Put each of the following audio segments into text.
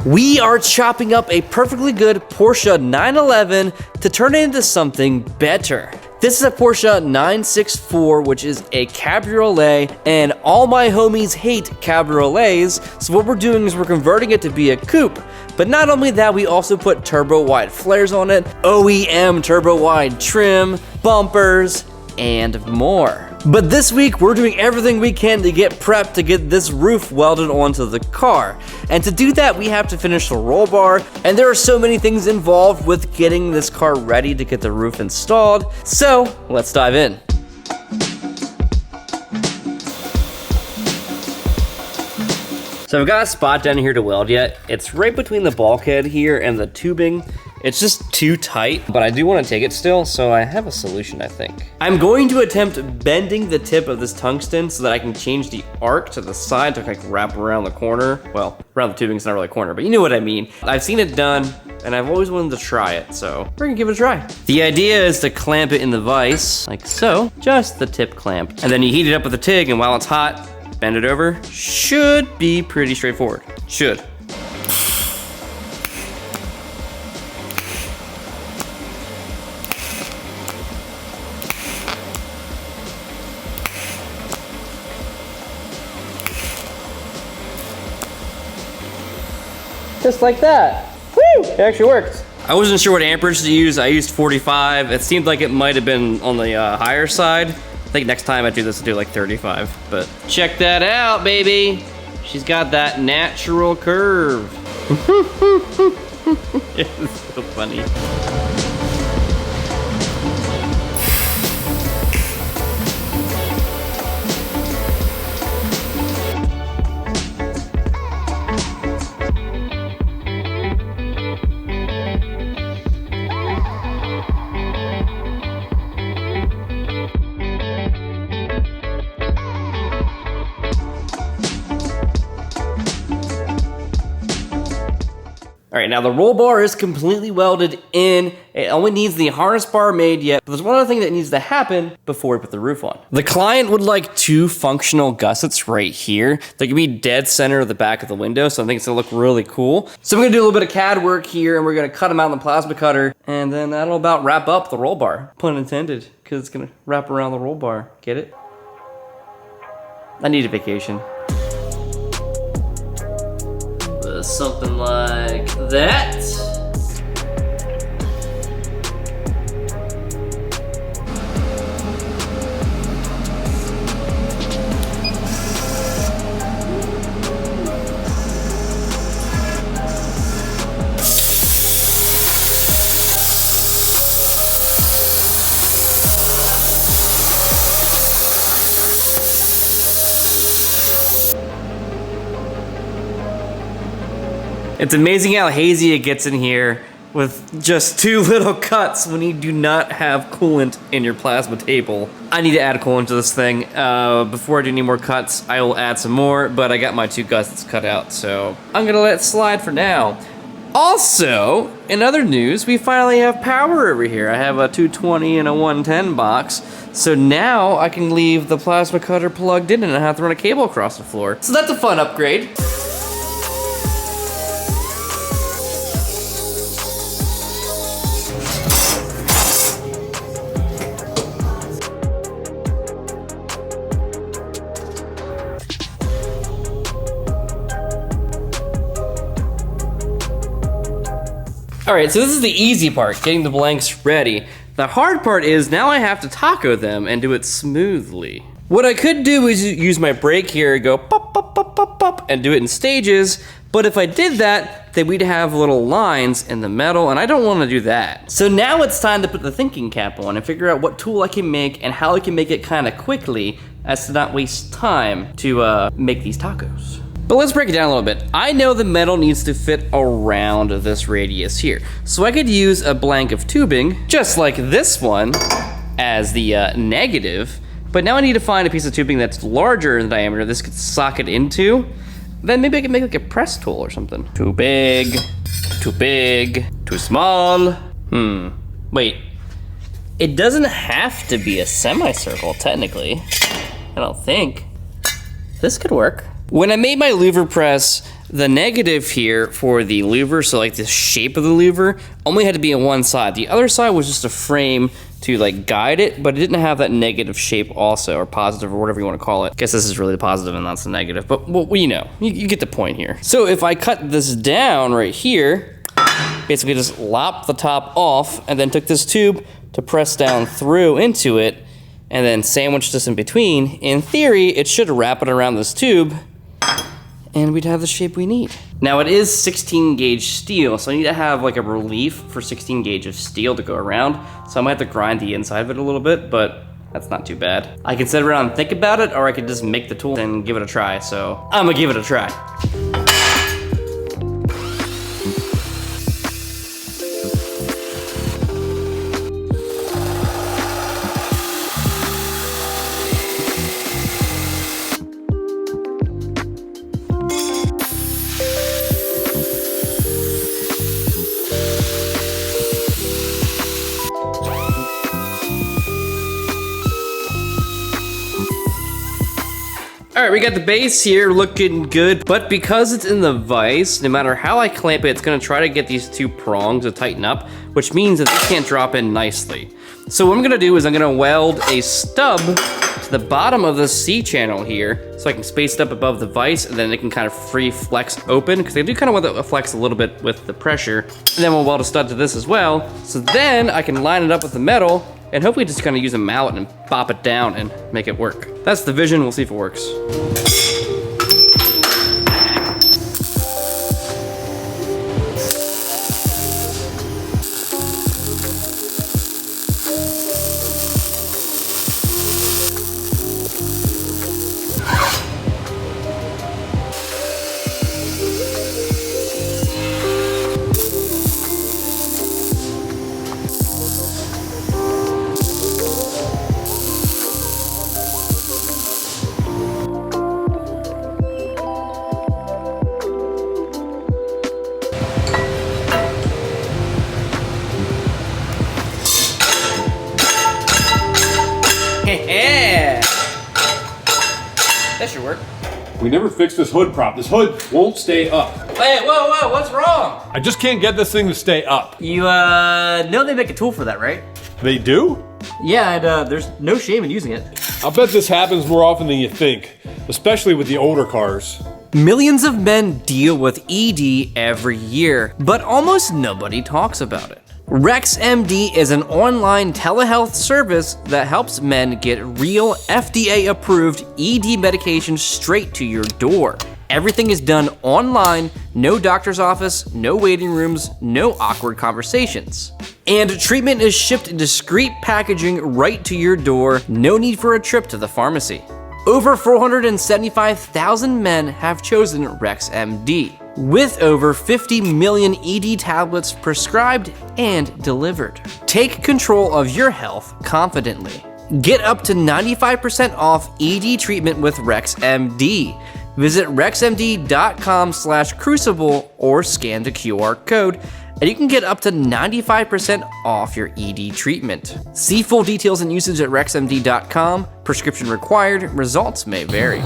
We are chopping up a perfectly good Porsche 911 to turn it into something better. This is a Porsche 964, which is a cabriolet, and all my homies hate cabriolets, so what we're doing is we're converting it to be a coupe. But not only that, we also put turbo wide flares on it, OEM turbo wide trim, bumpers, and more. But this week, we're doing everything we can to get prepped to get this roof welded onto the car. And to do that, we have to finish the roll bar, and there are so many things involved with getting this car ready to get the roof installed. So, let's dive in. So I've got a spot down here to weld yet. It's right between the bulkhead here and the tubing. It's just too tight, but I do want to take it still, so I have a solution, I think. I'm going to attempt bending the tip of this tungsten so that I can change the arc to the side to like wrap around the corner. Well, around the tubing, it's not really a corner, but you know what I mean. I've seen it done, and I've always wanted to try it, so we're gonna give it a try. The idea is to clamp it in the vise, like so, just the tip clamp. And then you heat it up with a TIG, and while it's hot, bend it over. Should be pretty straightforward. Should. Just like that. Woo! It actually worked. I wasn't sure what amperage to use. I used 45. It seemed like it might have been on the higher side. I think next time I do this, I'll do like 35. But check that out, baby. She's got that natural curve. It's so funny. All right, now the roll bar is completely welded in. It only needs the harness bar made yet, but there's one other thing that needs to happen before we put the roof on. The client would like 2 functional gussets right here. They can be dead center of the back of the window, so I think it's gonna look really cool. So we're gonna do a little bit of CAD work here, and we're gonna cut them out in the plasma cutter, and then that'll about wrap up the roll bar. Pun intended, because it's gonna wrap around the roll bar. Get it? I need a vacation. Something like that. It's amazing how hazy it gets in here with just 2 little cuts when you do not have coolant in your plasma table. I need to add coolant to this thing. Before I do any more cuts, I will add some more, but I got my 2 gussets cut out, so I'm gonna let it slide for now. Also, in other news, we finally have power over here. I have a 220 and a 110 box, so now I can leave the plasma cutter plugged in and not have to run a cable across the floor. So that's a fun upgrade. All right, so this is the easy part, getting the blanks ready. The hard part is now I have to taco them and do it smoothly. What I could do is use my brake here, go pop, pop, pop, pop, pop, and do it in stages. But if I did that, then we'd have little lines in the metal, and I don't want to do that. So now it's time to put the thinking cap on and figure out what tool I can make and how I can make it kind of quickly as to not waste time to make these tacos. But let's break it down a little bit. I know the metal needs to fit around this radius here. So I could use a blank of tubing, just like this one, as the negative. But now I need to find a piece of tubing that's larger in diameter this could socket into. Then maybe I can make like a press tool or something. Too big, too small. Wait, it doesn't have to be a semicircle technically. I don't think. This could work. When I made my louver press, The negative here for the louver, so like the shape of the louver, only had to be on one side. The other side was just a frame to like guide it, but it didn't have that negative shape also, or positive, or whatever you want to call it. I guess this is really the positive and that's the negative, but well, you know, you get the point here. So if I cut this down right here, basically just lopped the top off and then took this tube to press down through into it and then sandwich this in between, in theory, it should wrap it around this tube and we'd have the shape we need. Now it is 16 gauge steel, so I need to have like a relief for 16 gauge of steel to go around. So I might have to grind the inside of it a little bit, but that's not too bad. I can sit around and think about it, or I could just make the tool and give it a try. So I'm gonna give it a try. All right, we got the base here looking good, but because it's in the vise, no matter how I clamp it, it's gonna try to get these two prongs to tighten up, which means that they can't drop in nicely. So what I'm gonna do is I'm gonna weld a stub to the bottom of the C channel here, so I can space it up above the vise, and then it can kind of free flex open, because I do kind of want to flex a little bit with the pressure. And then we'll weld a stud to this as well, so then I can line it up with the metal, and hopefully just kind of use a mallet and bop it down and make it work. That's the vision, we'll see if it works. Yeah! That should work. We never fixed this hood prop. This hood won't stay up. Hey, whoa, what's wrong? I just can't get this thing to stay up. You know they make a tool for that, right? They do? Yeah, and there's no shame in using it. I'll bet this happens more often than you think, especially with the older cars. Millions of men deal with ED every year, but almost nobody talks about it. RexMD is an online telehealth service that helps men get real FDA-approved ED medication straight to your door. Everything is done online, no doctor's office, no waiting rooms, no awkward conversations. And treatment is shipped in discreet packaging right to your door, no need for a trip to the pharmacy. Over 475,000 men have chosen RexMD, with over 50 million ED tablets prescribed and delivered. Take control of your health confidently. Get up to 95% off ED treatment with RexMD. Visit rexmd.com/crucible or scan the QR code, and you can get up to 95% off your ED treatment. See full details and usage at rexmd.com. Prescription required. Results may vary.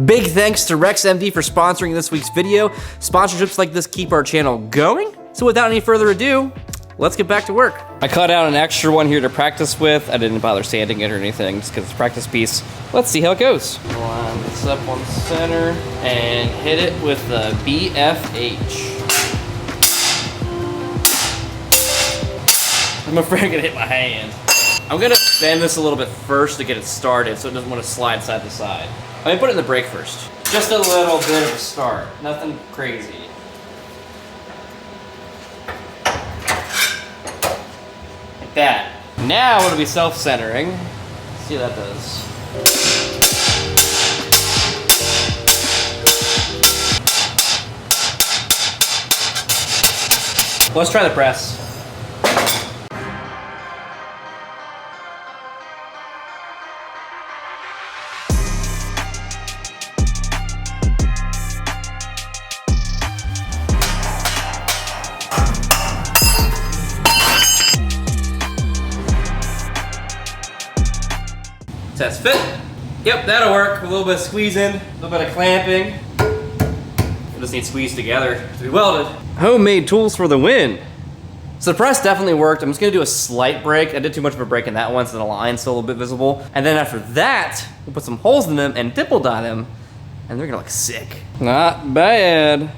Big thanks to RexMD for sponsoring this week's video. Sponsorships like this keep our channel going. So without any further ado, let's get back to work. I cut out an extra one here to practice with. I didn't bother sanding it or anything, just because it's a practice piece. Let's see how it goes. Line this up on the center and hit it with the BFH. I'm afraid I'm gonna hit my hand. I'm gonna bend this a little bit first to get it started so it doesn't want to slide side to side. I'm gonna put it in the brake first. Just a little bit of a start, nothing crazy. Like that. Now it'll be self-centering. Let's see what that does. Let's try the press. Test fit. Yep, that'll work. A little bit of squeezing, a little bit of clamping. They just need squeezed together to be welded. Homemade tools for the win. So the press definitely worked. I'm just gonna do a slight break. I did too much of a break in that one, so the line's still a little bit visible. And then after that, we'll put some holes in them and dipple dye them, and they're gonna look sick. Not bad.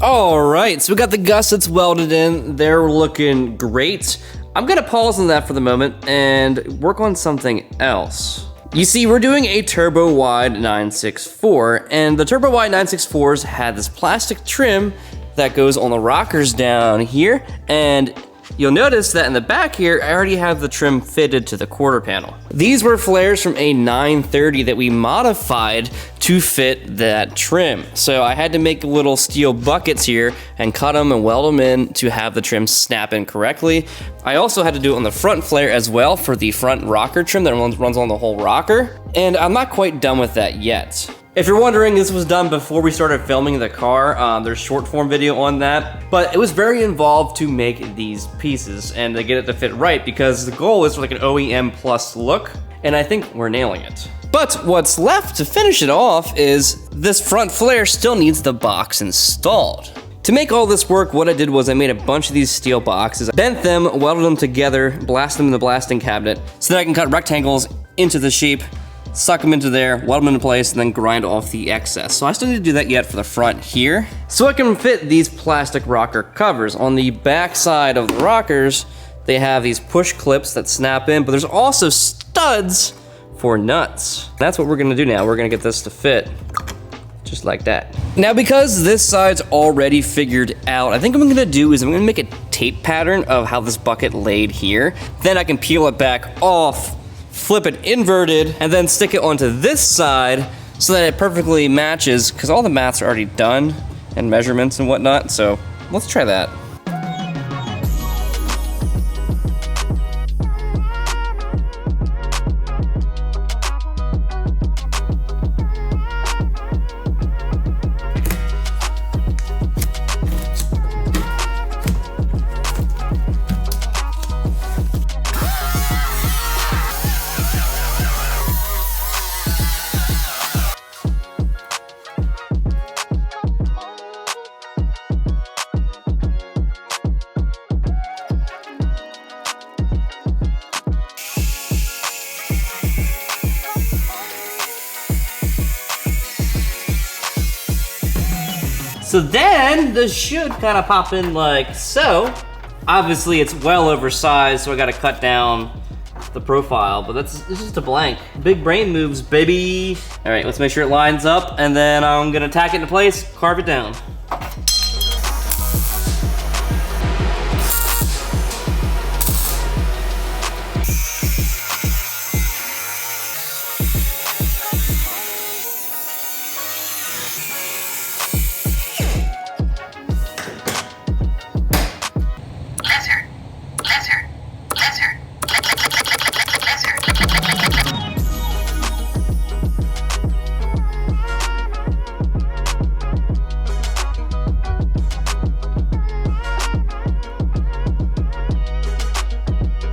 All right, so we got the gussets welded in. They're looking great. I'm gonna pause on that for the moment and work on something else. You see, we're doing a turbo wide 964, and the turbo wide 964s had this plastic trim that goes on the rockers down here, and you'll notice that in the back here, I already have the trim fitted to the quarter panel. These were flares from a 930 that we modified to fit that trim. So I had to make little steel buckets here and cut them and weld them in to have the trim snap in correctly. I also had to do it on the front flare as well for the front rocker trim that runs on the whole rocker. And I'm not quite done with that yet. If you're wondering, this was done before we started filming the car. There's short form video on that, but it was very involved to make these pieces and to get it to fit right, because the goal is for like an OEM plus look, and I think we're nailing it. But what's left to finish it off is this front flare still needs the box installed. To make all this work, what I did was I made a bunch of these steel boxes, bent them, welded them together, blasted them in the blasting cabinet, so that I can cut rectangles into the shape, suck them into there, weld them into place, and then grind off the excess. So I still need to do that yet for the front here. So I can fit these plastic rocker covers. On the back side of the rockers, they have these push clips that snap in, but there's also studs for nuts. That's what we're gonna do now. We're gonna get this to fit just like that. Now, because this side's already figured out, I think what I'm gonna do is I'm gonna make a tape pattern of how this bucket laid here. Then I can peel it back off, flip it inverted, and then stick it onto this side so that it perfectly matches, because all the maths are already done and measurements and whatnot. So let's try that. So then this should kind of pop in like so. Obviously, it's well oversized, so I gotta cut down the profile, but it's just a blank. Big brain moves, baby. All right, let's make sure it lines up, and then I'm gonna tack it into place, carve it down.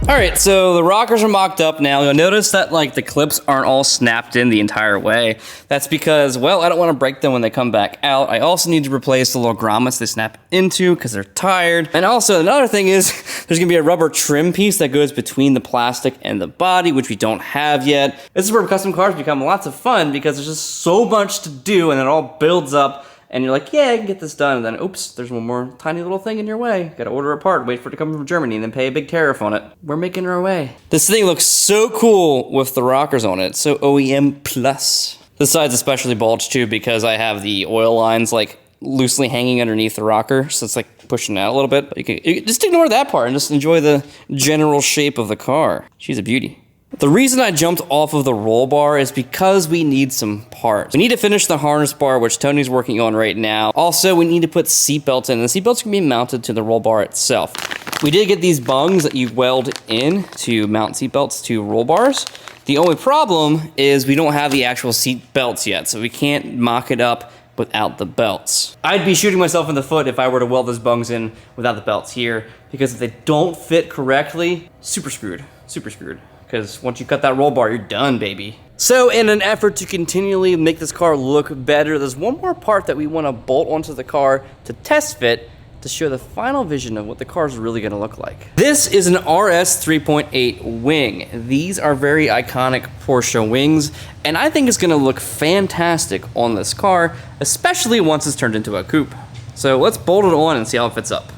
All right, so the rockers are mocked up now. You'll notice that like the clips aren't all snapped in the entire way. That's because, well, I don't want to break them when they come back out. I also need to replace the little grommets they snap into because they're tired. And also another thing is there's gonna be a rubber trim piece that goes between the plastic and the body, which we don't have yet. This is where custom cars become lots of fun because there's just so much to do and it all builds up. And you're like, yeah, I can get this done. And then, oops, there's one more tiny little thing in your way. Gotta order a part, wait for it to come from Germany, and then pay a big tariff on it. We're making our way. This thing looks so cool with the rockers on it. So OEM plus. This side's especially bulged too because I have the oil lines like loosely hanging underneath the rocker. So it's like pushing out a little bit. But you can just ignore that part and just enjoy the general shape of the car. She's a beauty. The reason I jumped off of the roll bar is because we need some parts. We need to finish the harness bar, which Tony's working on right now. Also, we need to put seat belts in. The seat belts can be mounted to the roll bar itself. We did get these bungs that you weld in to mount seat belts to roll bars. The only problem is we don't have the actual seat belts yet, so we can't mock it up without the belts. I'd be shooting myself in the foot if I were to weld those bungs in without the belts here, because if they don't fit correctly, super screwed, super screwed. Because once you cut that roll bar, you're done, baby. So in an effort to continually make this car look better, there's one more part that we want to bolt onto the car to test fit to show the final vision of what the car is really going to look like. This is an RS 3.8 wing. These are very iconic Porsche wings, and I think it's going to look fantastic on this car, especially once it's turned into a coupe. So let's bolt it on and see how it fits up.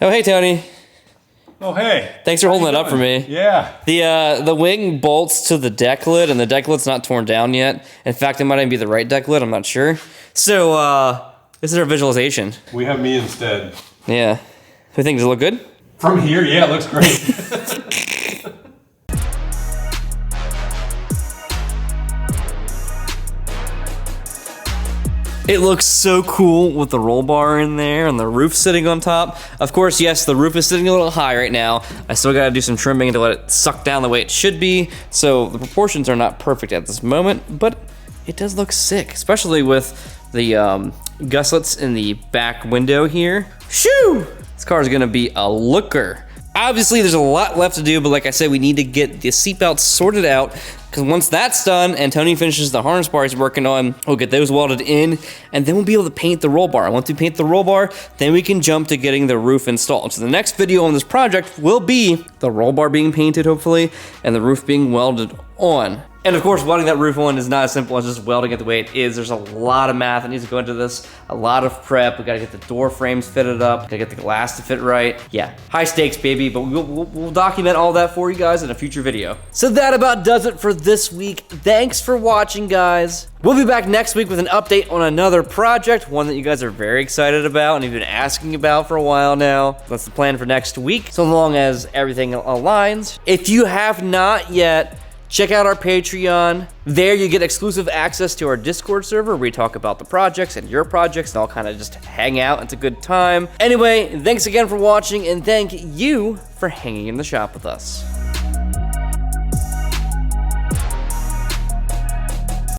Oh, hey, Tony. Oh, hey. Thanks for holding it up for me. Yeah. The wing bolts to the deck lid, and the deck lid's not torn down yet. In fact, it might even be the right deck lid, I'm not sure. So, this is our visualization. We have me instead. Yeah. Do you think, does it look good? From here, yeah, it looks great. It looks so cool with the roll bar in there and the roof sitting on top. Of course, yes, the roof is sitting a little high right now. I still gotta do some trimming to let it suck down the way it should be. So the proportions are not perfect at this moment, but it does look sick, especially with the gussets in the back window here. Shoo! This car is gonna be a looker. Obviously, there's a lot left to do, but like I said, we need to get the seatbelts sorted out, because once that's done and Tony finishes the harness bar he's working on, we'll get those welded in, and then we'll be able to paint the roll bar. Once we paint the roll bar, then we can jump to getting the roof installed. So the next video on this project will be the roll bar being painted, hopefully, and the roof being welded on. And of course, welding that roof on is not as simple as just welding it the way it is. There's a lot of math that needs to go into this, a lot of prep. We gotta get the door frames fitted up, gotta get the glass to fit right. Yeah, high stakes, baby, but we'll document all that for you guys in a future video. So that about does it for this week. Thanks for watching, guys. We'll be back next week with an update on another project, one that you guys are very excited about and you've been asking about for a while now. That's the plan for next week, so long as everything aligns. If you have not yet, check out our Patreon. There you get exclusive access to our Discord server where we talk about the projects and your projects and all kind of just hang out. It's a good time. Anyway, thanks again for watching and thank you for hanging in the shop with us.